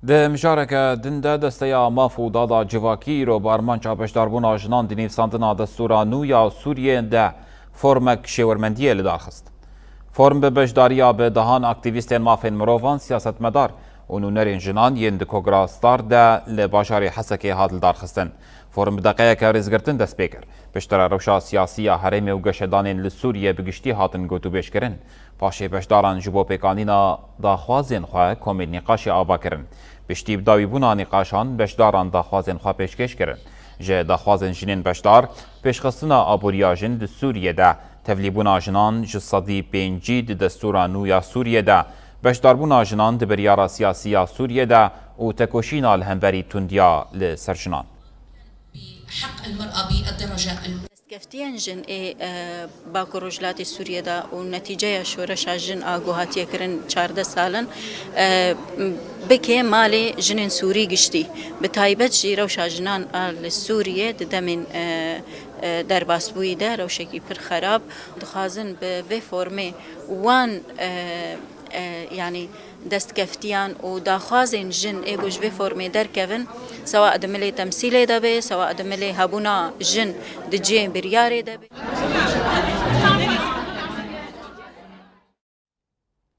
ده مشاركة دنده دستيا مافو دادا جواکی رو بارمانچا بشداربونا جنان دینیف ساندنا دستورا نویا سوریه ده فرمک شورمندیه لدارخست. فرم به بشداریا به دهان اکتیویستین مافین مروفان سیاست مدار و نونرین جنان ین دکوگرا ستار ده لباشاری حسکی هادل دارخستن. فرم دقیقه رزگرتن دست بیکر. بشتر روشا سیاسی حریم و گشدانین لسوریه بگشتی هاتن گوتو بیش کرن. پاشه بشداران جبو پیکانینا داخوازین خواه کمیل نقاش آبا کرن. بشتی بداوی بونا نقاشان بشداران داخوازین خواه پیشکش کرن. جه داخوازین جنین بشدار پیشخستنا آبوریاجن لسوریه ده تفلیبونا جنان جسادی پینجی دستورا نویا سوریه ده بشداربونا جنان دبریارا سیاسیا سوریه ده و تکوشینا الهنبری تندیا لسرجنان. حق المرأة بالدرجة دستگفتیان جن باکو رجلاتی سوریه دا و نتیجه شورش جن آگوهاتی کرن 14 سالن بکه مال جنین سوری گشتی به تایبت جی روش جنان سوریه دمین در باسبوی ده روشکی پر خراب دخوازن به فرمه وان يعني دستگفتیان و داخوازن جن ایگوش به فرمی در کون سواء دملی تمثیل دبی سواء دملی هبونا جن دجی بریار دبی